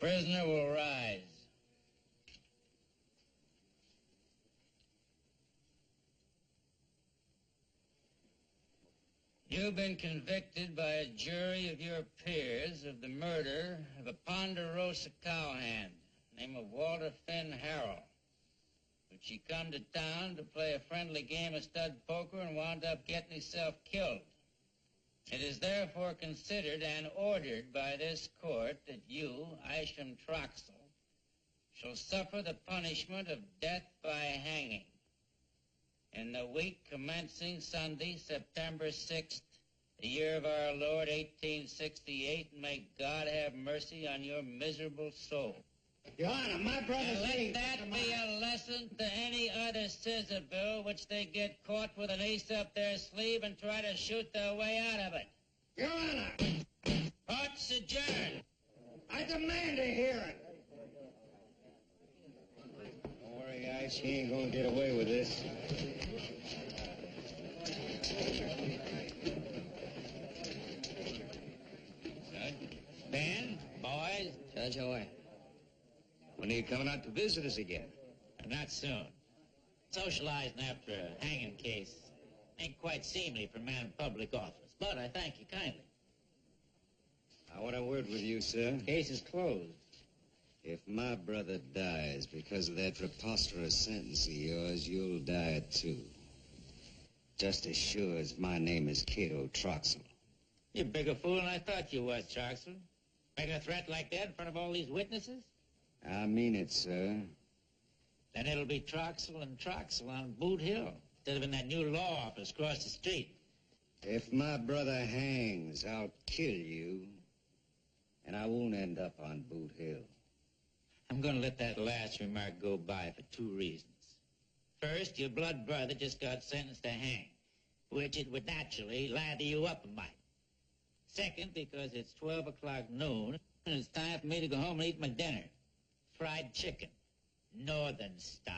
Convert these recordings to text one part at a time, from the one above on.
prisoner will rise. You've been convicted by a jury of your peers of the murder of a Ponderosa cowhand named Walter Finn Harrell. But she come to town to play a friendly game of stud poker and wound up getting himself killed. It is therefore considered and ordered by this court that you, Isham Troxell, shall suffer the punishment of death by hanging in the week commencing Sunday, September 6th, the year of our Lord, 1868, and may God have mercy on your miserable soul. Your Honor, my brother... And let that be a lesson to any other scissor bill which they get caught with an ace up their sleeve and try to shoot their way out of it. Your Honor! Court's adjourned. I demand a hearing. Don't worry, Ice. He ain't gonna get away with this. Judge, Ben, boys. Judge, how are you? When are you coming out to visit us again? Not soon. Socializing after a hanging case ain't quite seemly for a man in public office, but I thank you kindly. I want a word with you, sir. Case is closed. If my brother dies because of that preposterous sentence of yours, you'll die too. Just as sure as my name is Cato Troxell. You're a bigger fool than I thought you was, Troxell. Make a threat like that in front of all these witnesses? I mean it, sir. Then it'll be Troxell and Troxell on Boot Hill, instead of in that new law office across the street. If my brother hangs, I'll kill you. And I won't end up on Boot Hill. I'm going to let that last remark go by for two reasons. First, your blood brother just got sentenced to hang, which it would naturally lather you up a mite. Second, because it's 12 o'clock noon, and it's time for me to go home and eat my dinner. Fried chicken, northern style.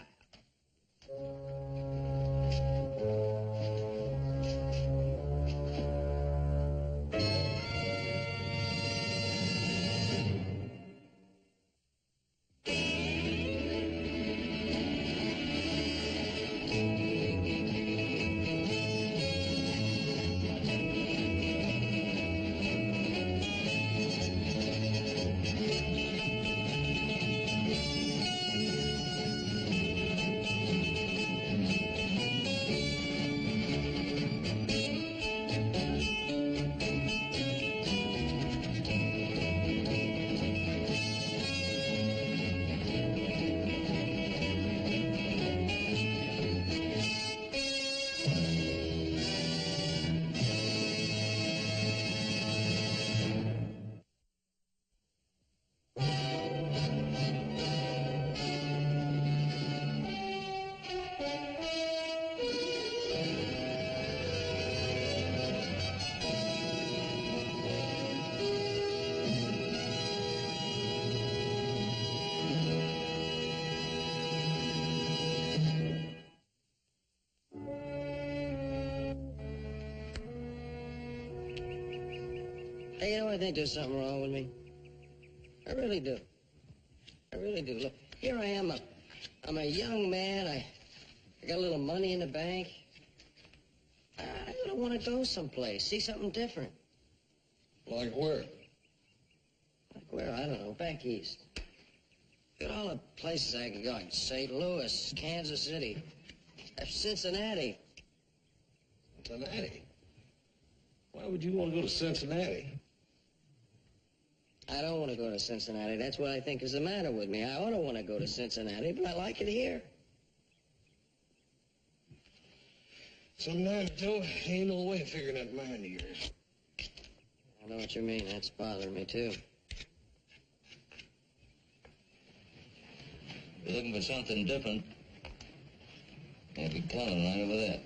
Hey, you know, I think there's something wrong with me. I really do. I really do. Look, here I am. I'm a young man. I got a little money in the bank. I don't want to go someplace, see something different. Like where? Like where? I don't know. Back east. Look at all the places I could go. St. Louis, Kansas City, Cincinnati. Cincinnati? Why would you want to go to Cincinnati? I don't want to go to Cincinnati. That's what I think is the matter with me. I ought to want to go to Cincinnati, but I like it here. Sometimes, Joe, ain't no way of figuring that mind of yours. I know what you mean. That's bothering me, too. You're looking for something different. Can't be coming right over there.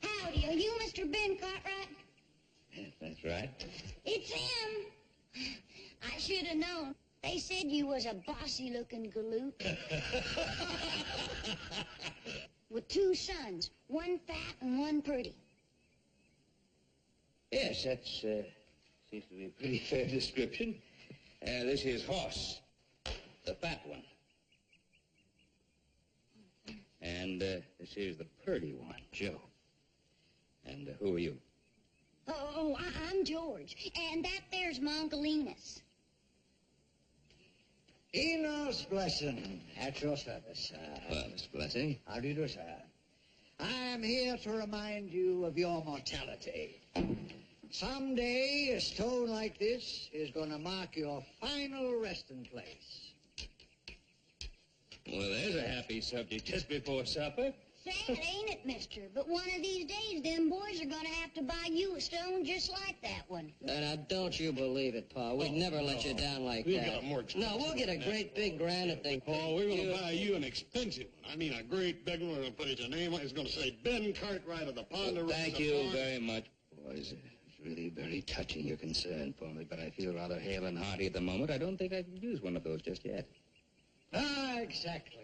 Howdy, are you Mr. Ben Cartwright? right. It's him. I should have known. They said you was a bossy-looking galoot. With 2 sons, one fat and one pretty. Yes, that seems to be a pretty fair description. This here's Hoss, the fat one. And this here's the purty one, Joe. And who are you? Oh, I'm George. And that there's my Uncle Enos. Enos Blessing, at your service, sir. Well, Mr. Blessing. How do you do, sir? I am here to remind you of your mortality. Someday, a stone like this is going to mark your final resting place. Well, there's a happy subject just before supper. Sad, ain't it, mister? But one of these days, them boys are gonna have to buy you a stone just like that one. Now, don't you believe it, Pa. We'd never let you down like We that. got more expensive. No, we'll get a great big granite thing. Paul, we're going to buy you an expensive one. I mean, a great big one. We're going to put your name on it. It's going to say Ben Cartwright of the Ponderosa. Thank you very much, boys. It's really very touching your concern for me, but I feel rather hale and hearty at the moment. I don't think I can use one of those just yet. Ah, exactly.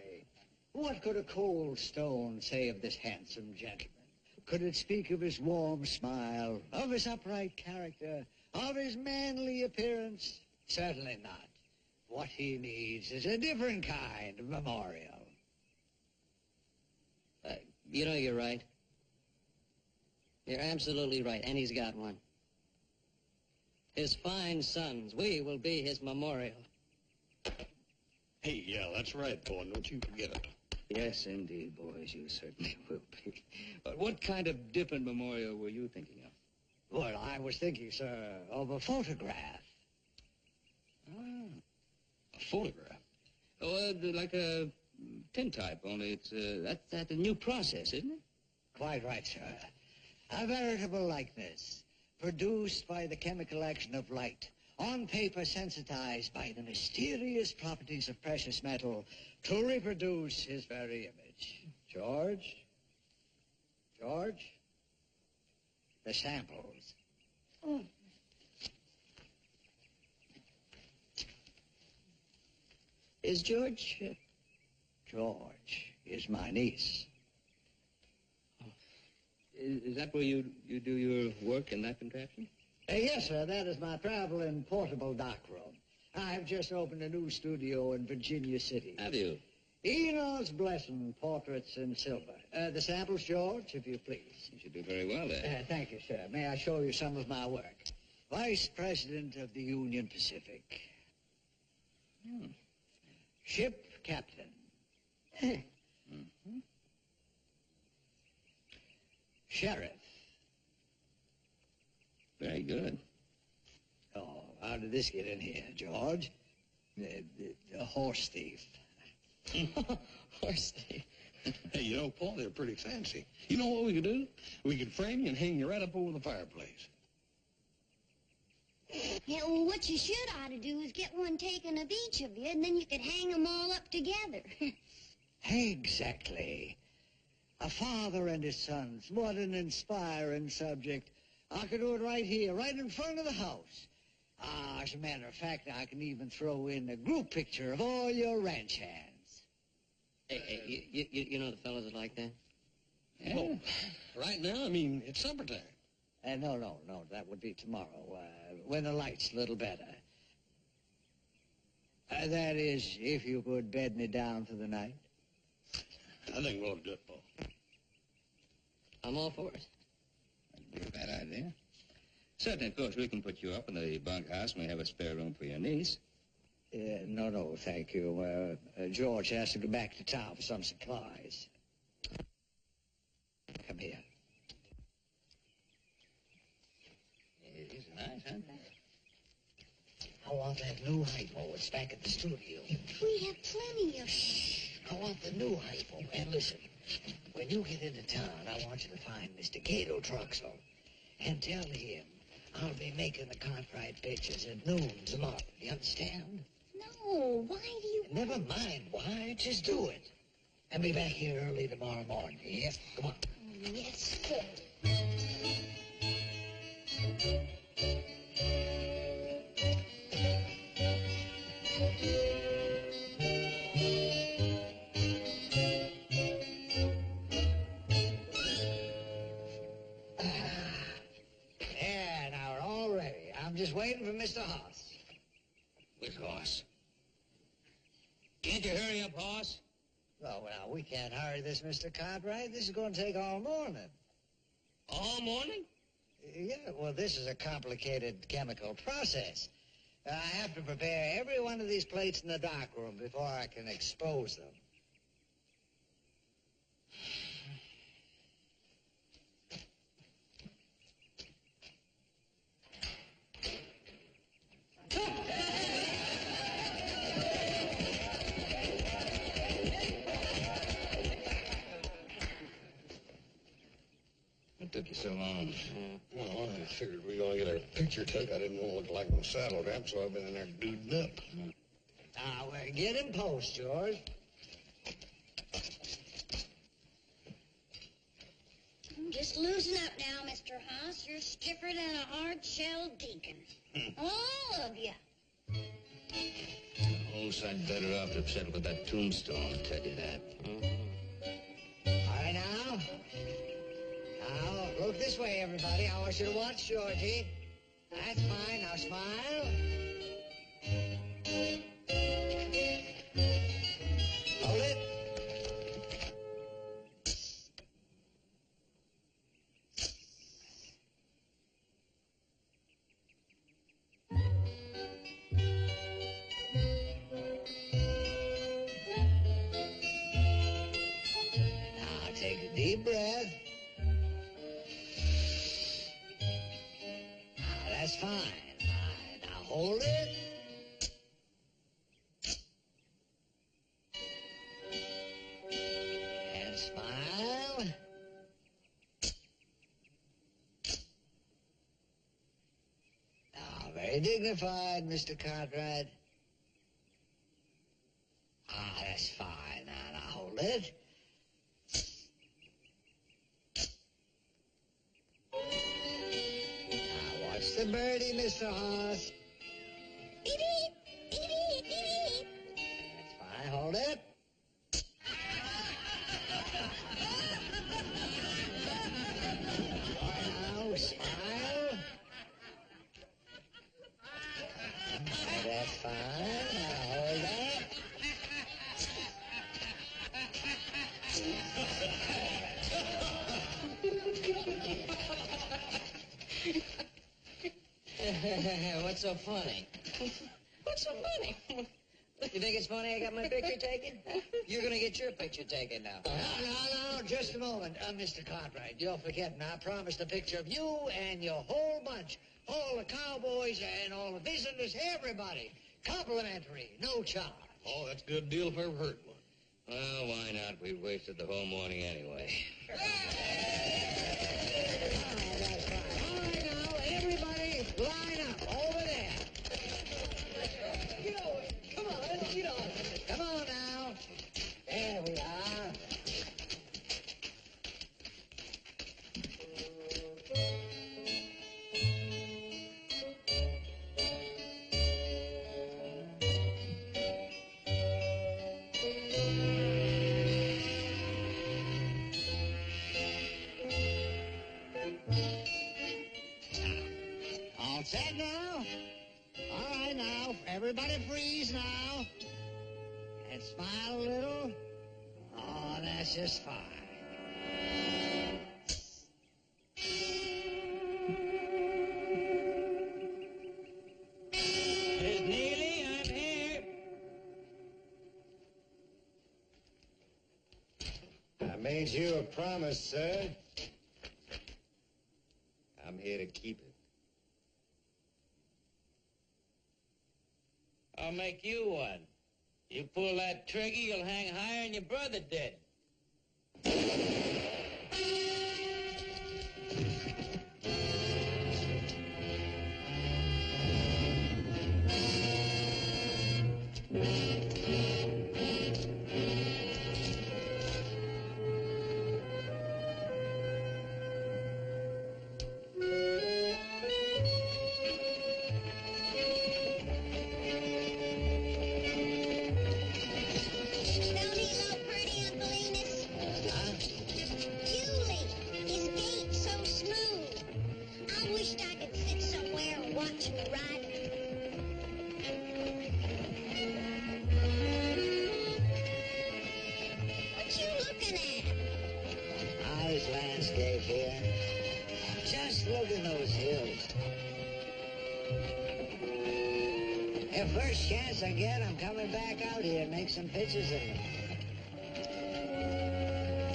What could a cold stone say of this handsome gentleman? Could it speak of his warm smile, of his upright character, of his manly appearance? Certainly not. What he needs is a different kind of memorial. You know, you're right. You're absolutely right, and he's got one. His fine sons, we will be his memorial. Hey, yeah, that's right, Paul. Don't you forget it. Yes, indeed, boys, you certainly will be. But what kind of different memorial were you thinking of? Well, I was thinking, sir, of a photograph. A photograph? Oh, like a tintype, only it's, that's a new process, isn't it? Quite right, sir. A veritable likeness, produced by the chemical action of light, on paper sensitized by the mysterious properties of precious metal to reproduce his very image. George? George? The samples. Oh. Is George... George is my niece. Is that where you do your work in that contraption? Yes, sir. That is my traveling portable dock room. I've just opened a new studio in Virginia City. Have you? Enos Blessing, portraits in silver. The samples, George, if you please. You should do very well there. Thank you, sir. May I show you some of my work? Vice President of the Union Pacific. Ship captain. Sheriff. Very good. Oh, how did this get in here, George? The horse thief. Horse thief. Hey, you know, Paul, they're pretty fancy. You know what we could do? We could frame you and hang you right up over the fireplace. Yeah, well, what you should ought to do is get one taken of each of you, and then you could hang them all up together. Exactly. A father and his sons. What an inspiring subject. I could do it right here, right in front of the house. As a matter of fact, I can even throw in a group picture of all your ranch hands. Hey, you know the fellows that like that? Yeah. Well, right now, I mean, it's supper time. No, that would be tomorrow, when the light's a little better. That is, if you could bed me down for the night. I think we'll do it, Paul. I'm all for it. That'd be a bad idea. Certainly, of course, we can put you up in the bunkhouse and we have a spare room for your niece. No, thank you. George has to go back to town for some supplies. Come here. It is nice, huh? I want that new hypo. It's back at the studio. We have plenty of... I want the new hypo. And listen, when you get into town, I want you to find Mr. Cato Truxell and tell him I'll be making the Cartwright pictures at noon tomorrow. You understand? No, why do you... Never mind why. Just do it. And be back here early tomorrow morning. Yeah? Come on. Yes, sir. There, now we're all ready. I'm just waiting for Mr. Hoss. Which horse? Can't you hurry up, horse? Oh, well, we can't hurry this, Mr. Cartwright. This is going to take all morning. All morning? Yeah, well, this is a complicated chemical process. I have to prepare every one of these plates in the darkroom before I can expose them. What took you so long? Well, I figured we were going to get our picture took. I didn't want to look like I'm saddle wrapped, so I've been in there duding up. Now, get in post, George. Just loosen up now, Mr. Hoss. You're stiffer than a hard-shelled deacon. All of you. A whole sight better off to have settled with that tombstone, I'll tell you that. All right, now. Now, look this way, everybody. I want you to watch Georgie. That's fine. Now, smile. Hold it. Now, take a deep breath. That's fine. Now hold it. And smile. Now, very dignified, Mr. Cartwright. That's fine. Now hold it. Watch the birdie, Mr. Hoss. Beep, beep, beep, beep, beep. That's fine. Hold it. Now, smile. That's fine. Now, hold that. What's so funny? What's so funny? You think it's funny I got my picture taken? You're gonna get your picture taken now. No, just a moment. Mr. Cartwright, you're forgetting. I promised a picture of you and your whole bunch. All the cowboys and all the visitors, everybody. Complimentary, no charge. Oh, that's a good deal if I ever heard one. Well, why not? We wasted the whole morning anyway. All right, now, everybody, line up over there. Get over. Come on, get on. Come on now. There we are. All set now? All right, now, everybody freeze now. And smile a little. Oh, that's just fine. Miss Neely, I'm here. I made you a promise, sir. I'm here to keep it. I'll make you one. You pull that trigger, you'll hang higher than your brother did. watching me, right? What you looking at? Nice landscape here. Just look at those hills. The first chance I get, I'm coming back out here and make some pictures of them.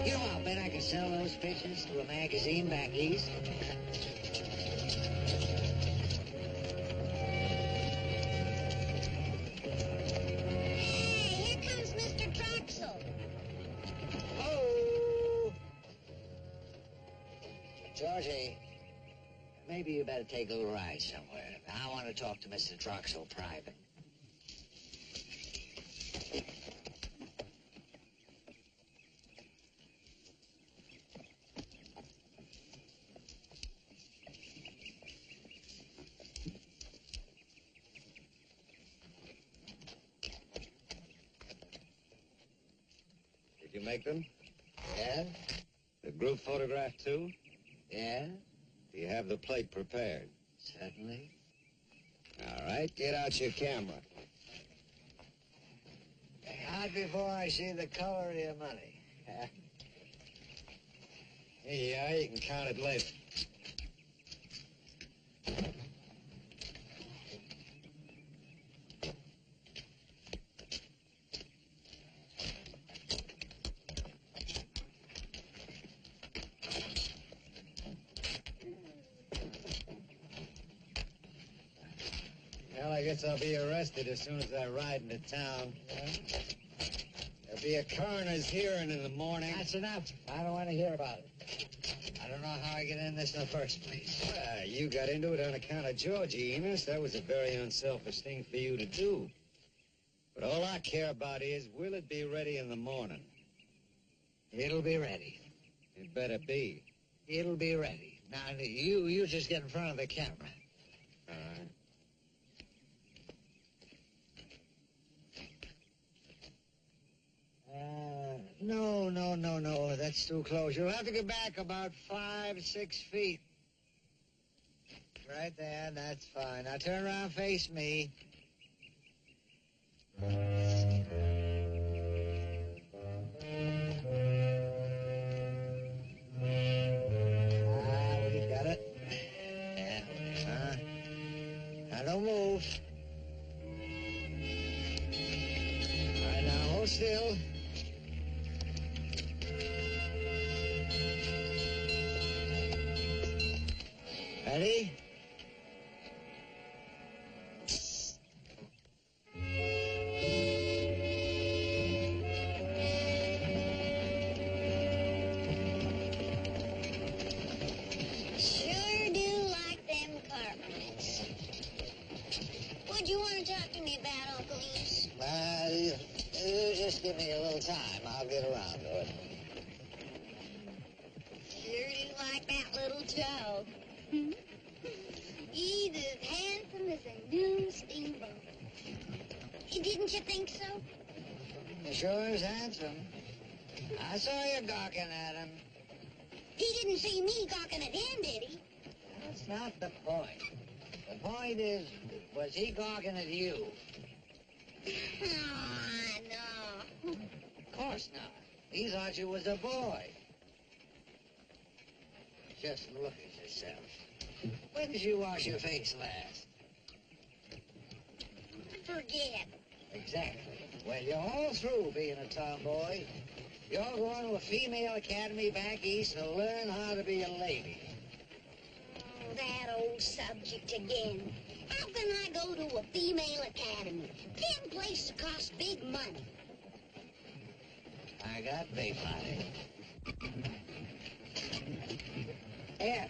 You know, I'll bet I can sell those pictures to a magazine back east. Hey, here comes Mr. Troxel. Oh! Georgie, maybe you better take a little ride somewhere. I want to talk to Mr. Troxel private. Did you make them? Yeah? The group photograph, too? Yeah? Do you have the plate prepared? Certainly. All right, get out your camera. Not before I see the color of your money. Yeah, you can count it later. Well, I guess I'll be arrested as soon as I ride into town. There'll be a coroner's hearing in the morning. That's enough. I don't want to hear about it. I don't know how I get in this in the first place. Well, you got into it on account of Georgie, Enos. That was a very unselfish thing for you to do. But all I care about is, will it be ready in the morning? It'll be ready. It better be. It'll be ready. Now, you just get in front of the camera. All right. No. That's too close. You'll have to go back about 5, 6 feet. Right there. That's fine. Now turn around, face me. We've got it. Yeah. Now don't move. All right, now hold still. Ready? Sure do like them carpets. What do you want to talk to me about, Uncle East? You just give me a little time. I'll get around to it. Sure do like that little dog. He's as handsome as a new steamboat. Didn't you think so? He sure is handsome. I saw you gawking at him. He didn't see me gawking at him, did he? That's not the point. The point is, was he gawking at you? Oh, no. Of course not. He thought you was a boy. Just look at yourself. When did you wash your face last? Forget. Exactly. Well, you're all through being a tomboy. You're going to a female academy back east to learn how to be a lady. Oh, that old subject again. How can I go to a female academy? Them places cost big money. I got big money. Here.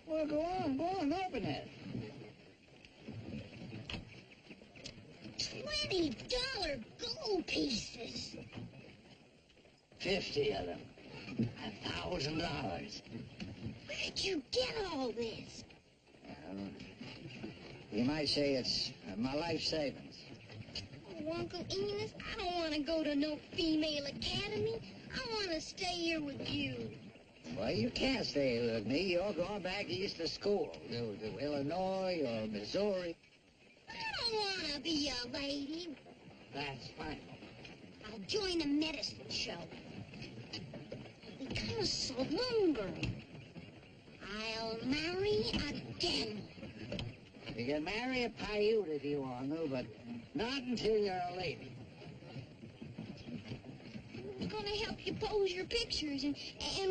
Well, go on, open it. $20 gold pieces. 50 of them. $1,000. Where'd you get all this? You might say it's my life savings. Oh, Uncle Enos, I don't want to go to no female academy. I want to stay here with you. Well, you can't stay with me. You're going back east to school, to Illinois or Missouri. I don't want to be a lady. That's fine. I'll join a medicine show. Become a saloon girl. I'll marry a gambler. You can marry a Paiute if you want to, but not until you're a lady. I'm gonna help you pose your pictures and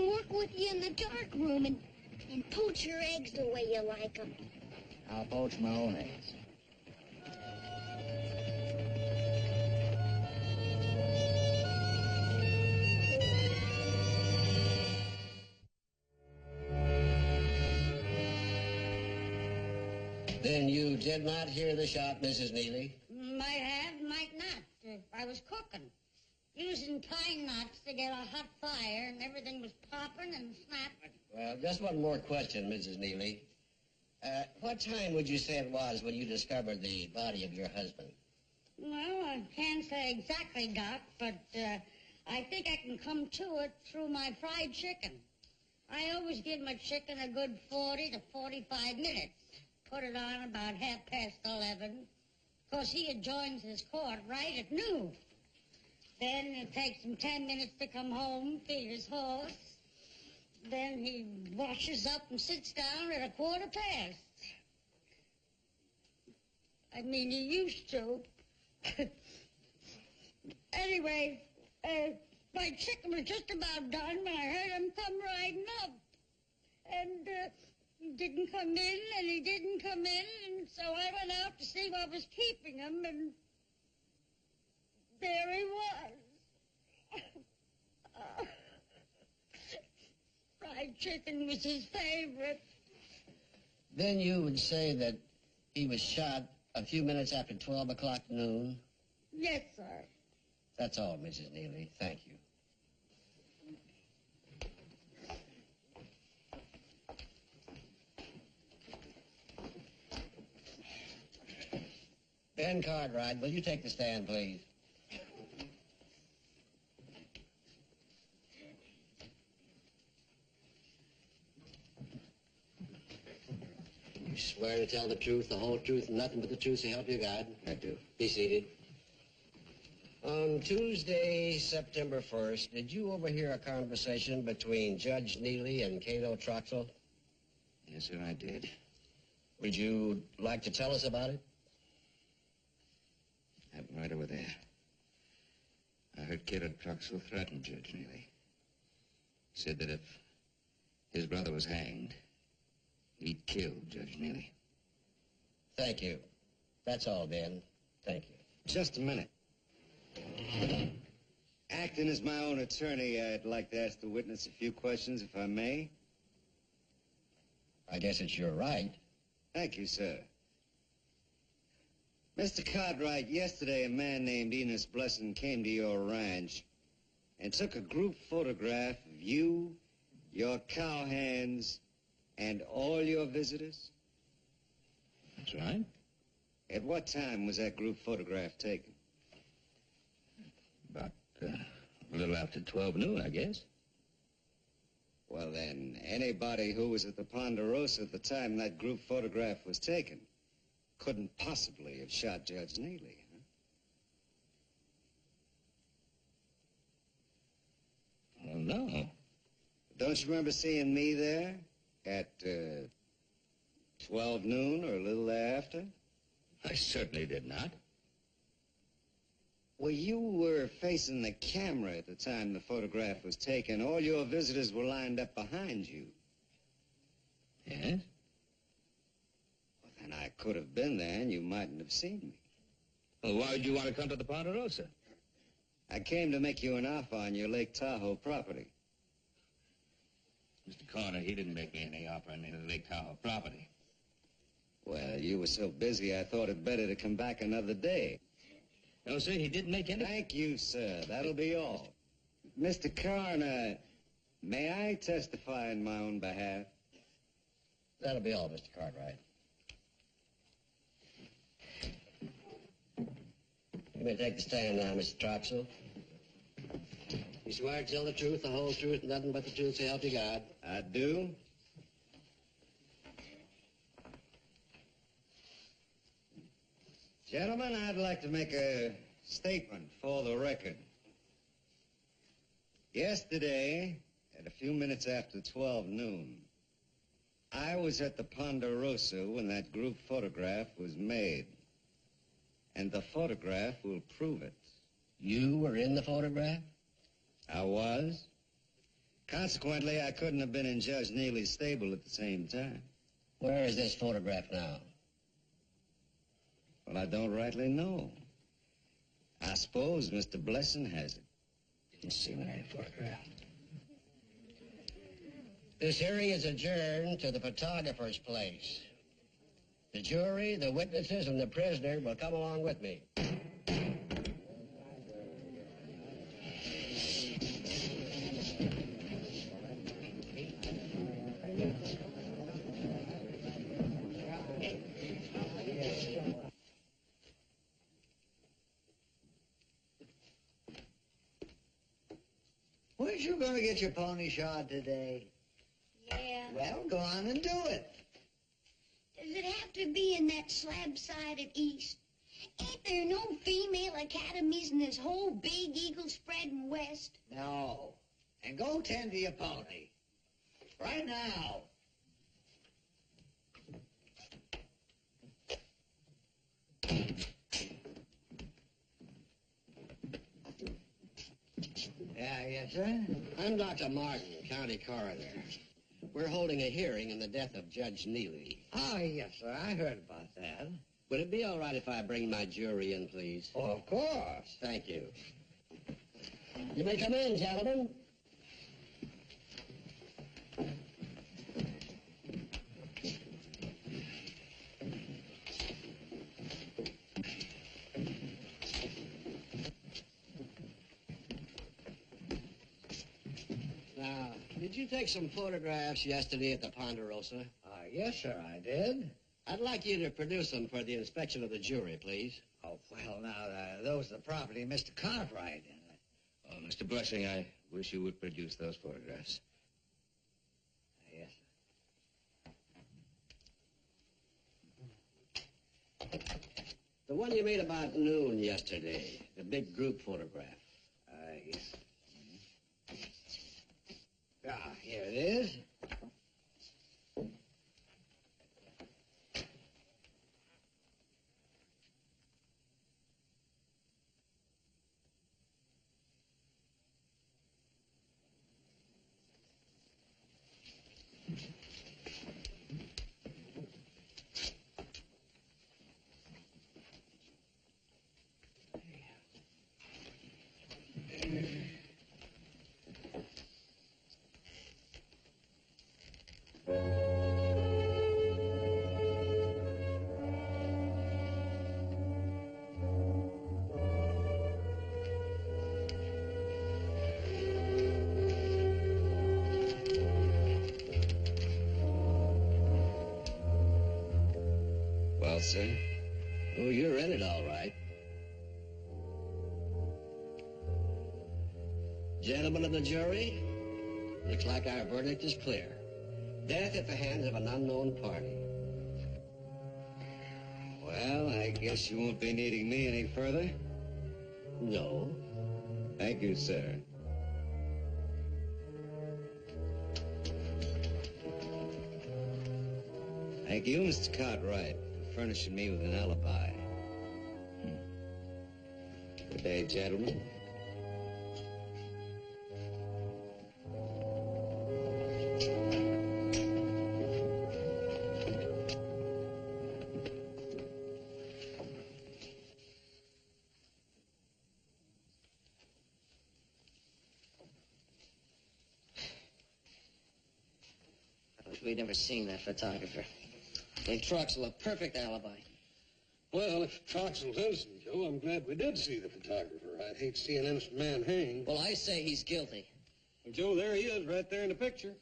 work with you in the dark room and poach your eggs the way you like them. I'll poach my own eggs. Then you did not hear the shot, Mrs. Neely? Might have, might not. I was cooking, using pine knots to get a hot fire, and everything was popping and snapping. Well, just one more question, Mrs. Neely. What time would you say it was when you discovered the body of your husband? Well, I can't say exactly, Doc, but I think I can come to it through my fried chicken. I always give my chicken a good 40 to 45 minutes. Put it on about 11:30. Of course, he joins his court right at noon. Then it takes him 10 minutes to come home, feed his horse. Then he washes up and sits down at 15:15. I mean, he used to. Anyway, my chicken was just about done when I heard him come riding up. And he didn't come in, and he didn't come in, and so I went out to see what was keeping him, and there he was. Fried chicken was his favorite. Then you would say that he was shot a few minutes after 12 o'clock noon? Yes, sir. That's all, Mrs. Neely. Thank you. Ben Cartwright, will you take the stand, please? You swear to tell the truth, the whole truth, and nothing but the truth, so help you God? I do. Be seated. On Tuesday, September 1st, did you overhear a conversation between Judge Neely and Cato Troxell? Yes, sir, I did. Would you like to tell us about it? I'm right over there. I heard Cato Troxell threaten Judge Neely. He said that if his brother was hanged, he'd kill Judge Neely. Thank you. That's all, Ben. Thank you. Just a minute. Acting as my own attorney, I'd like to ask the witness a few questions, if I may. I guess it's your right. Thank you, sir. Mr. Cartwright, yesterday a man named Enos Blessing came to your ranch and took a group photograph of you, your cowhands, and all your visitors? That's right. At what time was that group photograph taken? About a little after 12 noon, I guess. Well, then, anybody who was at the Ponderosa at the time that group photograph was taken couldn't possibly have shot Judge Neely, huh? Well, no. Don't you remember seeing me there at 12 noon or a little after? I certainly did not. Well, you were facing the camera at the time the photograph was taken. All your visitors were lined up behind you. Yes? Well, then I could have been there and you mightn't have seen me. Well, why would you want to come to the Ponderosa? I came to make you an offer on your Lake Tahoe property. Mr. Corner, he didn't make me any offer on any Lake Tahoe property. Well, you were so busy I thought it better to come back another day. No, sir, he didn't make any... Thank you, sir. That'll be all. Mr. Coroner, may I testify in my own behalf? That'll be all, Mr. Cartwright. You may take the stand now, Mr. Troxell. You swear to tell the truth, the whole truth, and nothing but the truth, so help you God. I do. Gentlemen, I'd like to make a statement for the record. Yesterday, at a few minutes after 12 noon, I was at the Ponderosa when that group photograph was made. And the photograph will prove it. You were in the photograph? I was. Consequently, I couldn't have been in Judge Neely's stable at the same time. Where is this photograph now? Well, I don't rightly know. I suppose Mr. Blessing has it. Didn't see my photograph. This hearing is adjourned to the photographer's place. The jury, the witnesses, and the prisoner will come along with me. Weren't you going to get your pony shod today? Yeah. Well, go on and do it. Does it have to be in that slab-sided east? Ain't there no female academies in this whole big eagle spreading west? No. And go tend to your pony. Right now. Yes, sir? I'm Dr. Martin, county coroner. We're holding a hearing in the death of Judge Neely. Oh, yes, sir. I heard about that. Would it be all right if I bring my jury in, please? Oh, of course. Thank you. You may come in, gentlemen. Now, did you take some photographs yesterday at the Ponderosa? Yes, sir, I did. I'd like you to produce them for the inspection of the jury, please. Oh, well, now, those are the property of Mr. Cartwright. Oh, Mr. Blessing, I wish you would produce those photographs. Yes, sir. The one you made about noon yesterday, the big group photograph. Yes. Here it is. Well, sir? Oh, you're in it, all right. Gentlemen of the jury, looks like our verdict is clear. Death at the hands of an unknown party. Well, I guess you won't be needing me any further. No. Thank you, sir. Thank you, Mr. Cartwright, for furnishing me with an alibi. Good day, gentlemen. I wish we'd never seen that photographer. Them trucks will have perfect alibi. Well, if Troxell's innocent, Joe, I'm glad we did see the photographer. I'd hate to see an innocent man hanged. Well, I say he's guilty. Well, Joe, there he is, right there in the picture.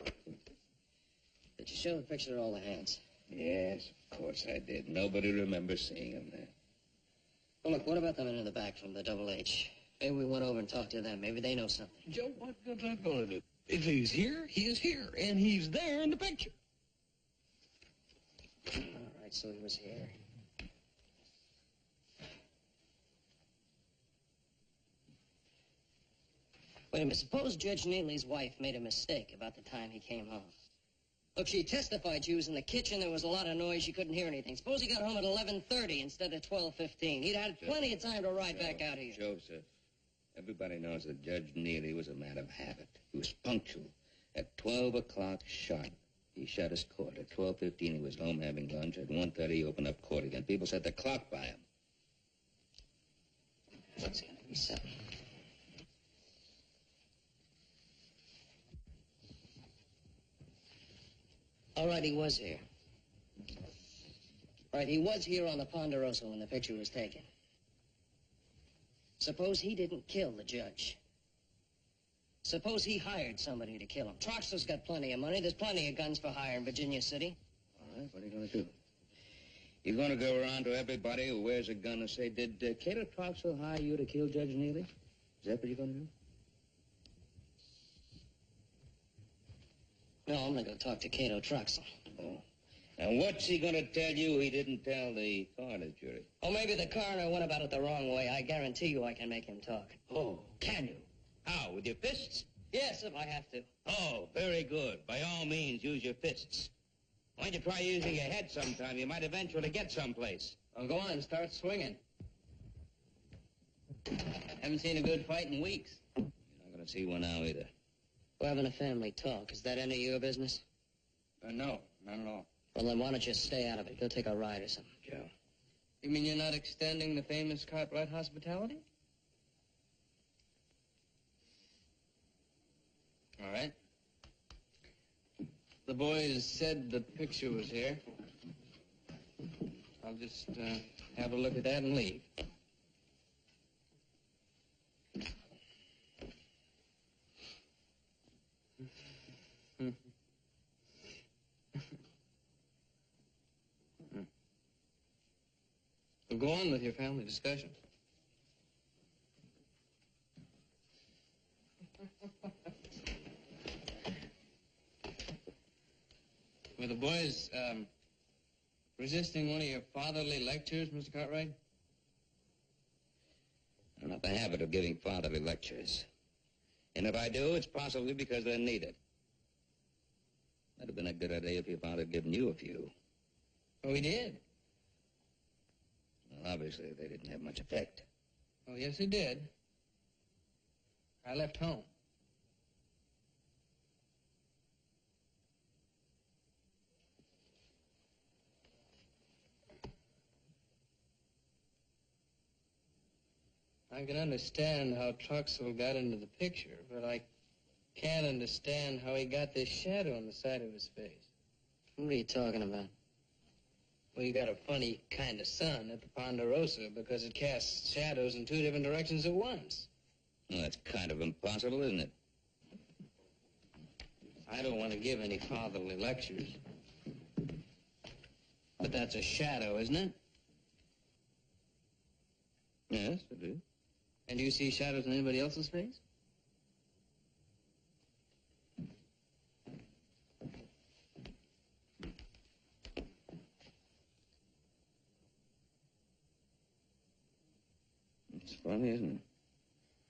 Did you show the picture to all the hands? Yes, of course I did. Nobody remembers seeing him there. Well, look, what about the men in the back from the Double H? Maybe we went over and talked to them. Maybe they know something. Joe, what's that going to do? If he's here, he is here, and he's there in the picture. All right, so he was here. Wait a minute. Suppose Judge Neely's wife made a mistake about the time he came home. Look, she testified she was in the kitchen. There was a lot of noise. She couldn't hear anything. Suppose he got home at 11:30 instead of 12:15. He'd had plenty of time to ride back out here. Joseph, everybody knows that Judge Neely was a man of habit. He was punctual. At 12 o'clock sharp, he shut his court. At 12:15, he was home having lunch. At 1:30, he opened up court again. People set the clock by him. What's going to be something? All right, he was here. All right, he was here on the Ponderosa when the picture was taken. Suppose he didn't kill the judge. Suppose he hired somebody to kill him. Troxell's got plenty of money. There's plenty of guns for hire in Virginia City. All right, what are you going to do? You're going to go around to everybody who wears a gun and say, did Cato Troxell hire you to kill Judge Neely? Is that what you're going to do? No, I'm going to go talk to Cato Troxell. Oh. And what's he going to tell you he didn't tell the coroner's jury? Oh, maybe the coroner went about it the wrong way. I guarantee you I can make him talk. Oh, can you? How, with your fists? Yes, if I have to. Oh, very good. By all means, use your fists. Why don't you try using your head sometime? You might eventually get someplace. Well, go on, start swinging. Haven't seen a good fight in weeks. You're not going to see one now either. We're having a family talk. Is that any of your business? No, not at all. Well, then why don't you stay out of it? Go take a ride or something. Joe. You mean you're not extending the famous Cartwright hospitality? All right. The boys said the picture was here. I'll just have a look at that and leave. Well, go on with your family discussions. Were the boys resisting one of your fatherly lectures, Mr. Cartwright? I'm not in the habit of giving fatherly lectures. And if I do, it's possibly because they're needed. That'd have been a good idea if your father had given you a few. Oh, he did? Well, obviously, they didn't have much effect. Oh, yes, he did. I left home. I can understand how Troxell got into the picture, but I can't understand how he got this shadow on the side of his face. What are you talking about? Well, you got a funny kind of sun at the Ponderosa because it casts shadows in two different directions at once. Well, that's kind of impossible, isn't it? I don't want to give any fatherly lectures. But that's a shadow, isn't it? Yes, I do. And do you see shadows in anybody else's face? It's funny, isn't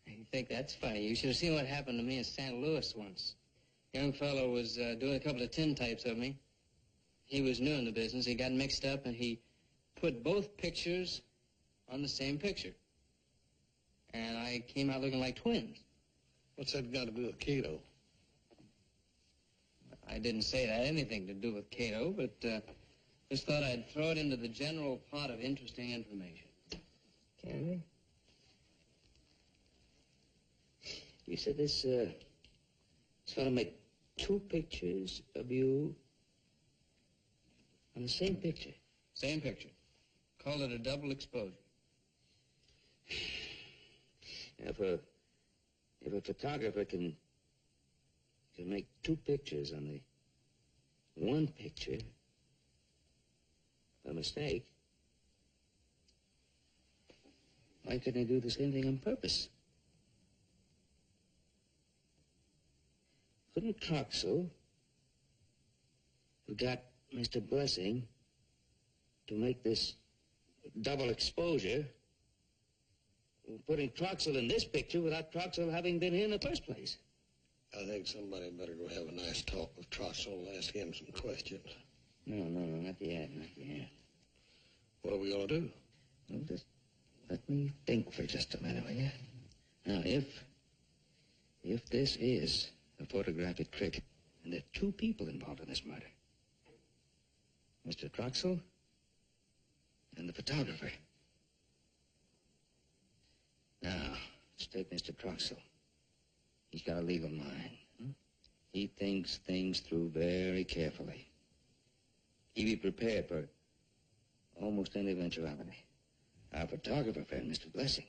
it? You think that's funny? You should have seen what happened to me in St. Louis once. Young fellow was doing a couple of tintypes of me. He was new in the business. He got mixed up, and he put both pictures on the same picture. And I came out looking like twins. What's that got to do with Cato? I didn't say it had anything to do with Cato, but just thought I'd throw it into the general pot of interesting information. Can we? You said this fellow made two pictures of you on the same picture. Same picture. Called it a double exposure. If a photographer can make two pictures on the one picture by mistake, why couldn't he do the same thing on purpose? couldn't Troxel, who got Mr. Blessing to make this double exposure, putting Troxel in this picture without Troxel having been here in the first place? I think somebody better go have a nice talk with Troxel and ask him some questions. No, not yet. What are we going to do? Well, just let me think for just a minute, will you? Now, if this is a photographic trick, and there are two people involved in this murder, Mr. Troxel and the photographer. Now, let's take Mr. Troxel. He's got a legal mind. He thinks things through very carefully. He'd be prepared for almost any eventuality. Our photographer friend, Mr. Blessing,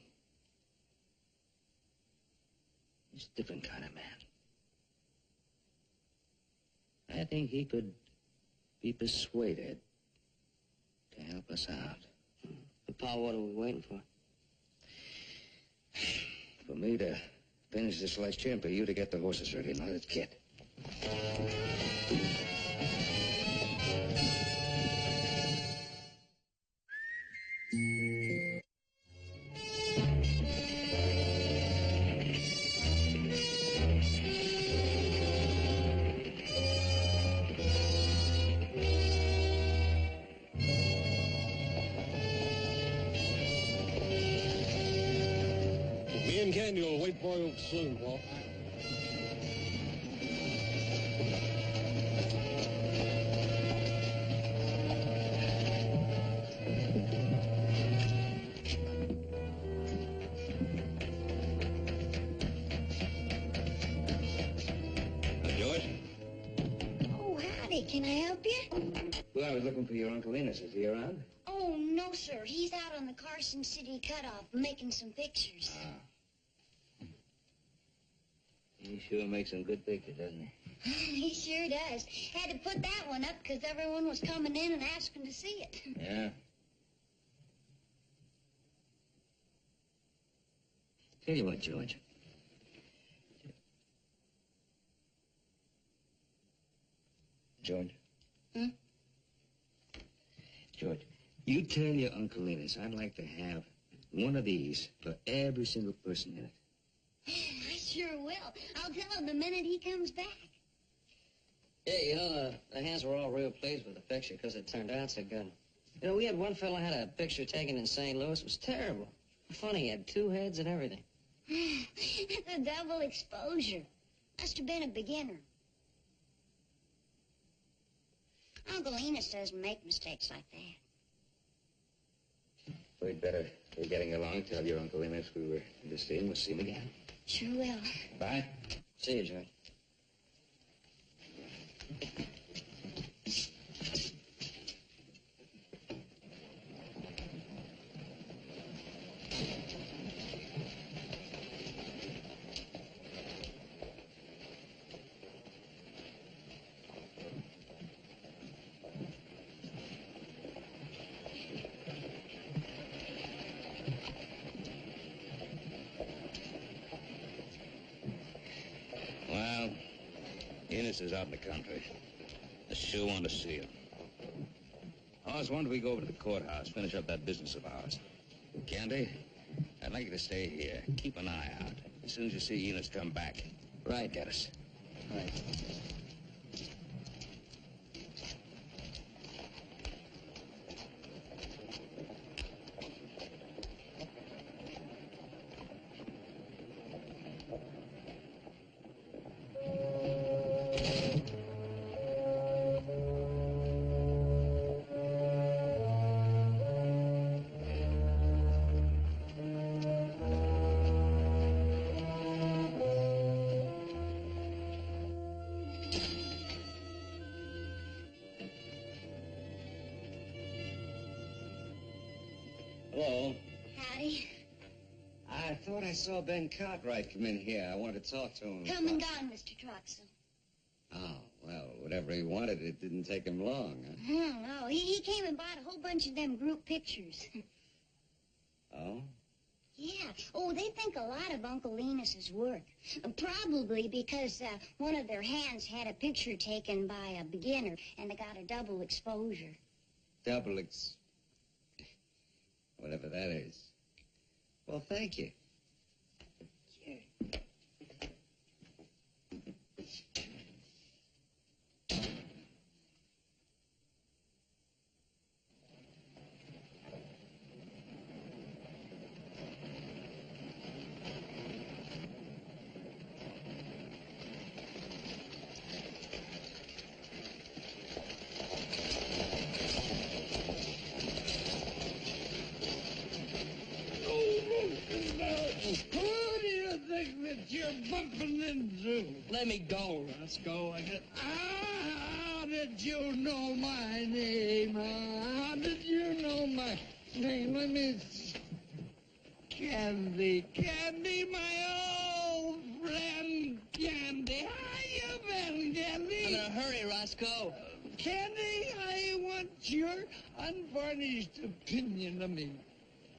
he's a different kind of man. I think he could be persuaded to help us out. But, Pa, what are we waiting for? For me to finish this lecture and for you to get the horses ready. Now, let's get. Me and Candy will wait for you soon, Paul. George? Oh, howdy. Can I help you? Well, I was looking for your Uncle Enos. Is he around? Oh, no, sir. He's out on the Carson City cutoff making some pictures. He sure makes some good pictures, doesn't he? He sure does. Had to put that one up because everyone was coming in and asking to see it. Yeah. Tell you what, George. George? Hmm? George, you tell your Uncle Enos I'd like to have one of these for every single person in it. I sure will. I'll tell him the minute he comes back. Yeah, you know, the hands were all real pleased with the picture because it turned out so good. You know, we had one fellow had a picture taken in St. Louis. It was terrible. Funny, he had two heads and everything. The double exposure. Must have been a beginner. Uncle Enos doesn't make mistakes like that. We'd better be getting along. Tell your Uncle Enos we were to see him. We'll see him again. Sure will. Bye. See you, George. Well, Enos is out in the country. I sure want to see him. Hoss, why don't we go over to the courthouse, finish up that business of ours? Candy, I'd like you to stay here. Keep an eye out. As soon as you see Enos come back, Right. get us. Right. Hello. Howdy. I thought I saw Ben Cartwright come in here. I wanted to talk to him. Come and gone, Mr. Troxel. Oh, well, whatever he wanted, it didn't take him long, huh? I don't know. He came and bought a whole bunch of them group pictures. Oh? Yeah. Oh, they think a lot of Uncle Enos's work. Probably because one of their hands had a picture taken by a beginner, and they got a double exposure. Whatever that is. Well, thank you. Sure. Who do you think that you're bumping into? Let me go, Roscoe. How did you know my name? How did you know my name? Let me... Candy, my old friend, Candy. How you been, Candy? I'm in a hurry, Roscoe. Candy, I want your unvarnished opinion of me.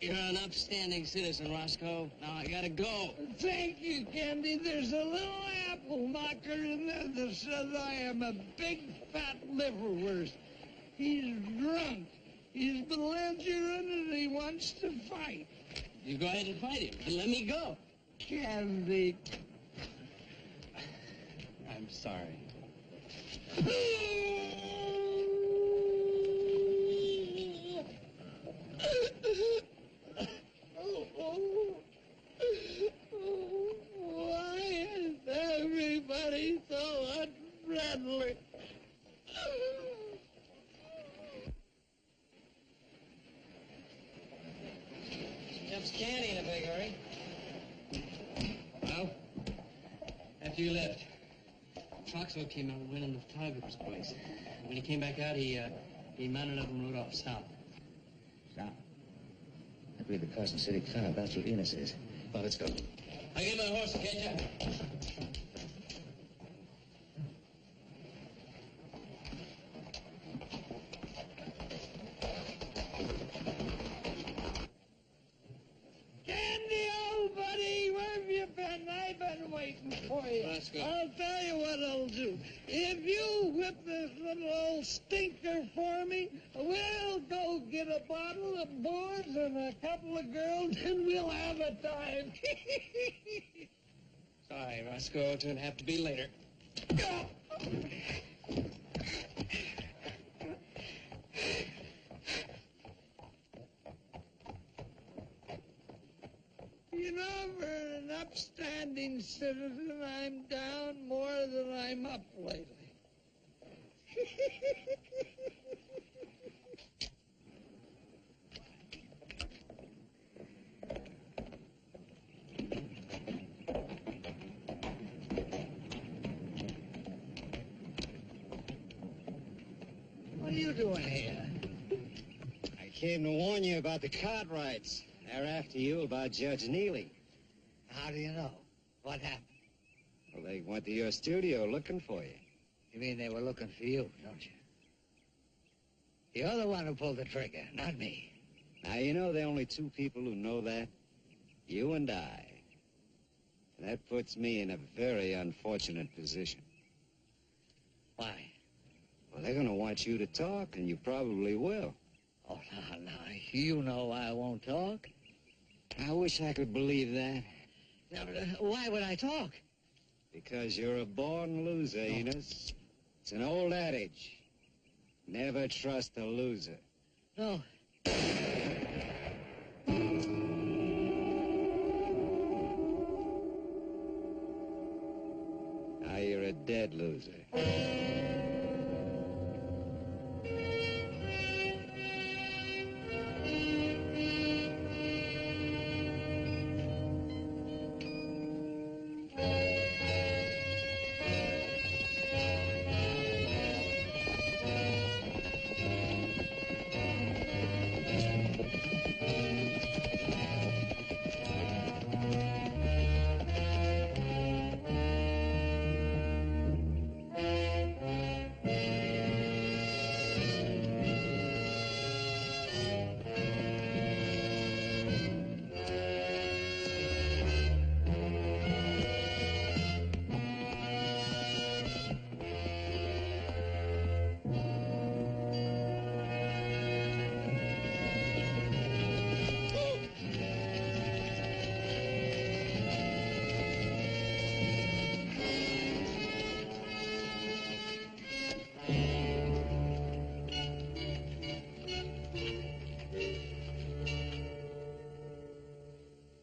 You're an upstanding citizen, Roscoe. Now I gotta go. Thank you, Candy. There's a little apple knocker in there that says I am a big fat liverwurst. He's drunk. He's belligerent and he wants to fight. You go ahead and fight him, and let me go. Candy. I'm sorry. Why is everybody so unfriendly? Jumps Candy in a big hurry. Well, after you left, Troxel came out and went in the photographer's place. When he came back out, he mounted up and rode off south. Stop. I believe the Carson City car. That's what Enos is. Well, let's go. I get my horse and catch up. Candy, old buddy, where have you been? I've been waiting for you. Let's go. I'll tell you what I'll do. If you whip this little old stinker for me, we'll go get a bottle of booze and a couple of girls, and we'll have a time. Sorry, Roscoe. It's gonna have to be later. You know, for an upstanding citizen, I'm down more than I'm up lately. What are you doing here? I came to warn you about the Cartwrights. They're after you about Judge Neely. How do you know? What happened? Well, they went to your studio looking for you. You mean they were looking for you, don't you? You're the one who pulled the trigger, not me. Now, you know there are only two people who know that. You and I. And that puts me in a very unfortunate position. Why? Well, they're going to want you to talk, and you probably will. Oh, now, you know I won't talk. I wish I could believe that. Now, why would I talk? Because you're a born loser, Enos. It's an old adage. Never trust a loser. No. Now you're a dead loser.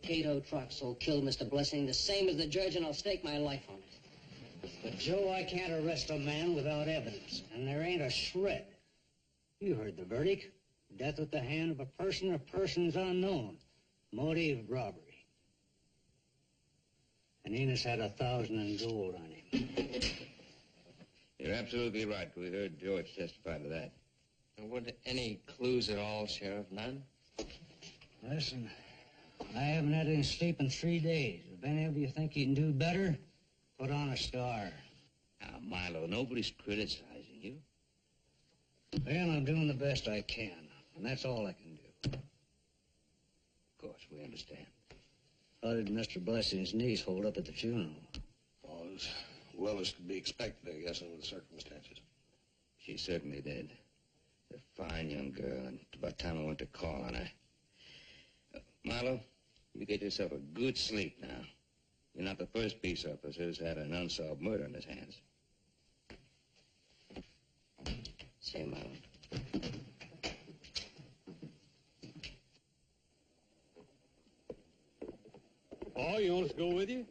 Cato Troxel killed Mr. Blessing the same as the judge, and I'll stake my life on it. But, Joe, I can't arrest a man without evidence, and there ain't a shred. You heard the verdict. Death at the hand of a person or persons unknown. Motive, robbery. And Enos had 1,000 in gold on him. You're absolutely right. We heard George testify to that. Weren't any clues at all, Sheriff? None? Listen, I haven't had any sleep in 3 days. If any of you think you can do better, put on a star. Now, Milo, nobody's criticizing you. Well, I'm doing the best I can, and that's all I can do. Of course, we understand. How did Mr. Blessing's niece hold up at the funeral? Oh, as well as could be expected, I guess, under the circumstances. She certainly did. A fine young girl, and about time I went to call on her. Milo, you get yourself a good sleep now. You're not the first peace officer who's had an unsolved murder in his hands. Say, Milo. Oh, you want us to go with you?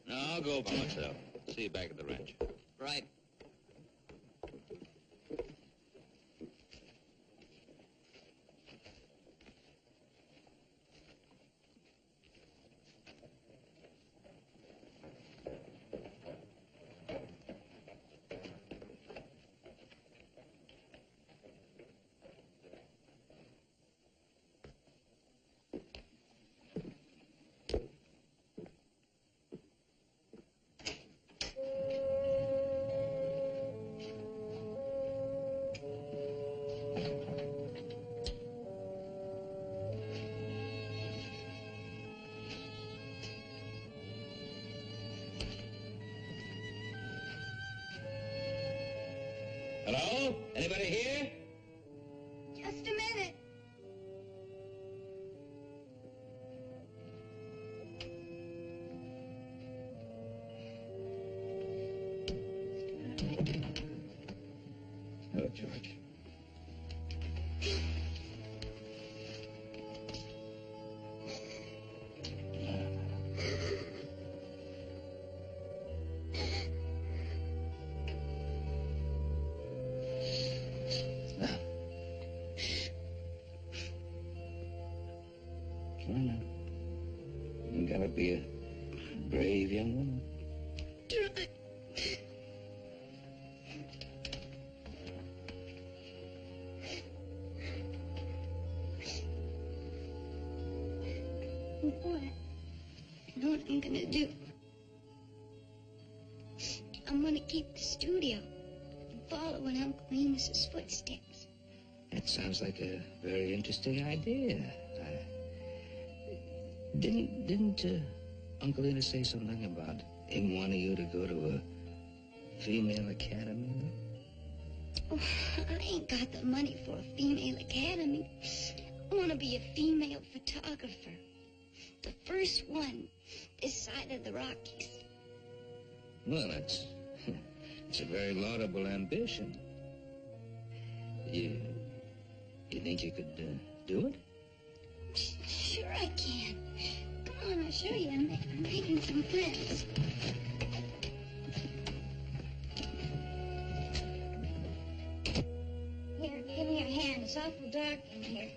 No, I'll go by myself. See you back at the ranch. Right. Hello? Anybody here? Just a minute. Hello, George. Come on now. You gotta be a brave young woman. Boy, I know what I'm gonna do. I'm gonna keep the studio and follow in Uncle Enos's footsteps. That sounds like a very interesting idea. Didn't Uncle Enos say something about him wanting you to go to a female academy? Oh, I ain't got the money for a female academy. I want to be a female photographer. The first one this side of the Rockies. Well, it's a very laudable ambition. You think you could do it? Sure I can. Come on, I'll show you. I'm making some friends. Here, give me your hand. It's awful dark in here.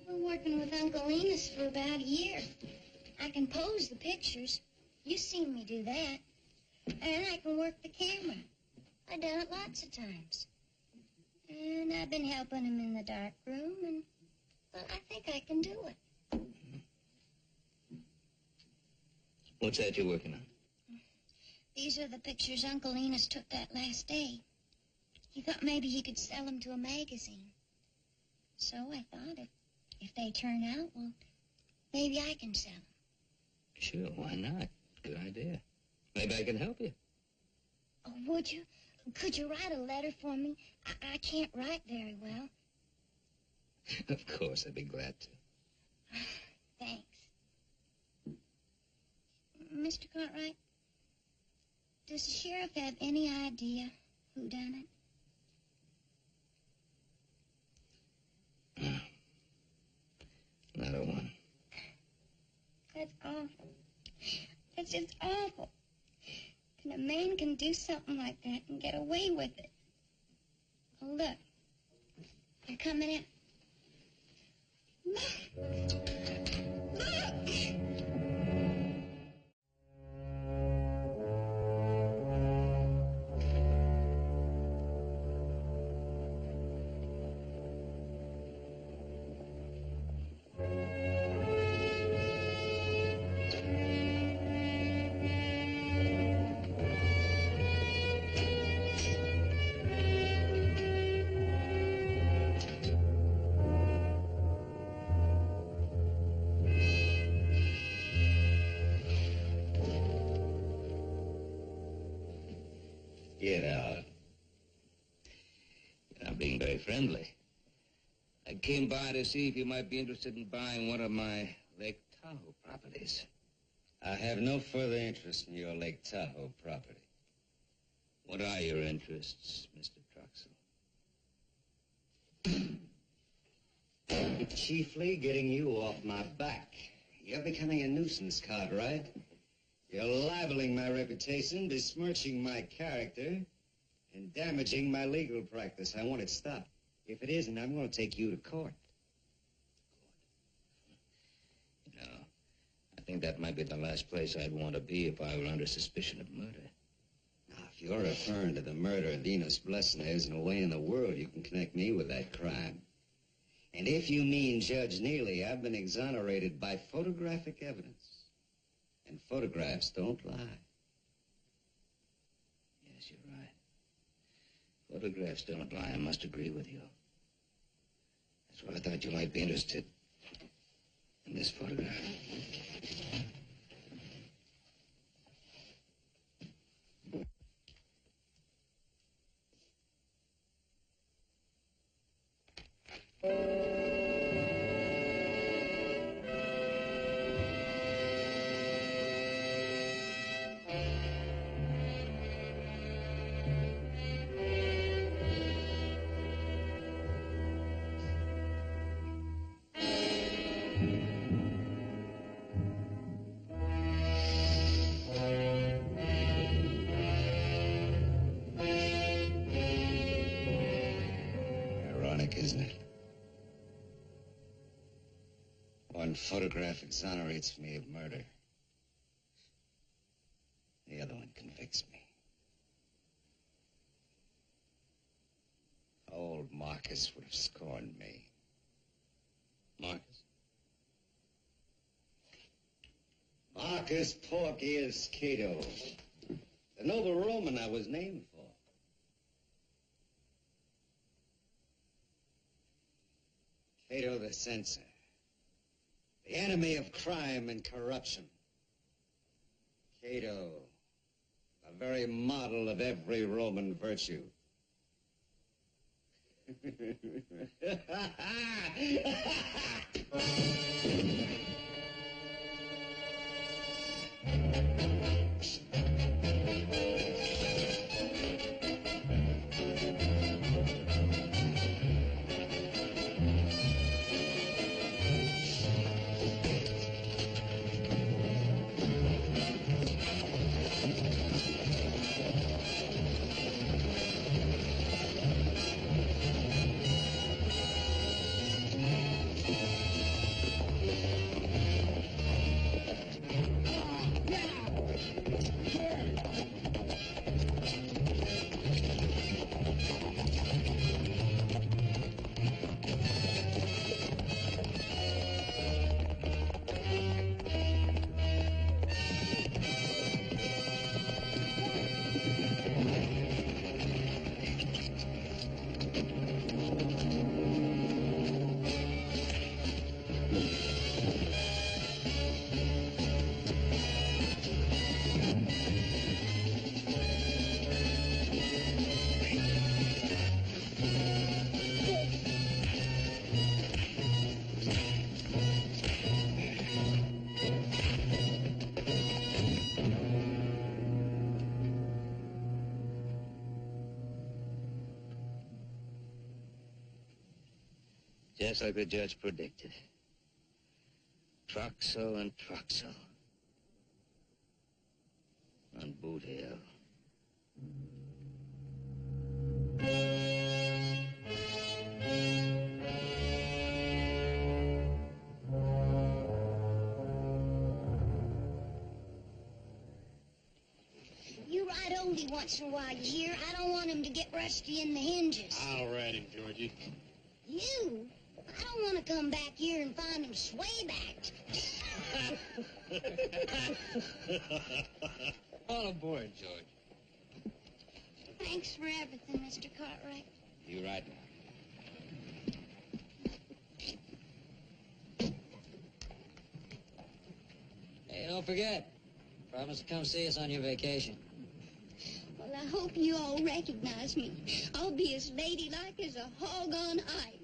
I've been working with Uncle Enos for about a year. I can pose the pictures. You've seen me do that. And I can work the camera. I've done it lots of times. And I've been helping him in the dark room, and well, I think I can do it. What's that you're working on? These are the pictures Uncle Enos took that last day. He thought maybe he could sell them to a magazine. So I thought if they turn out, well, maybe I can sell them. Sure, why not? Good idea. Maybe I can help you. Oh, would you? Could you write a letter for me? I can't write very well. Of course, I'd be glad to. Thanks. Mr. Cartwright, does the sheriff have any idea who done it? That's awful. That's just awful. And a man can do something like that and get away with it. Oh, look. They're coming in. Look! Look! Get out. You're not being very friendly. I came by to see if you might be interested in buying one of my Lake Tahoe properties. I have no further interest in your Lake Tahoe property. What are your interests, Mr. Troxel? Chiefly getting you off my back. You're becoming a nuisance, Cartwright. You're libeling my reputation, besmirching my character, and damaging my legal practice. I want it stopped. If it isn't, I'm going to take you to court. You know, I think that might be the last place I'd want to be if I were under suspicion of murder. Now, if you're referring to the murder of Enos Blessing, there isn't a way in the world you can connect me with that crime. And if you mean Judge Neely, I've been exonerated by photographic evidence. And photographs don't lie. Yes, you're right. Photographs don't lie. I must agree with you. That's why I thought you might be interested in this photograph. Isn't it? One photograph exonerates me of murder. The other one convicts me. Old Marcus would have scorned me. Marcus? Marcus Porcius Cato. The noble Roman I was named for. Cato the censor, the enemy of crime and corruption. Cato, the very model of every Roman virtue. Just like the judge predicted. Troxel and Troxel. On Boot Hill. You ride Oldie once in a while, you hear? I don't want him to get rusty in the hinges. I'll ride him, Georgie. You? I don't want to come back here and find him sway-backed. All aboard, George. Thanks for everything, Mr. Cartwright. You right now. Hey, don't forget. Promise to come see us on your vacation. Well, I hope you all recognize me. I'll be as ladylike as a hog on ice.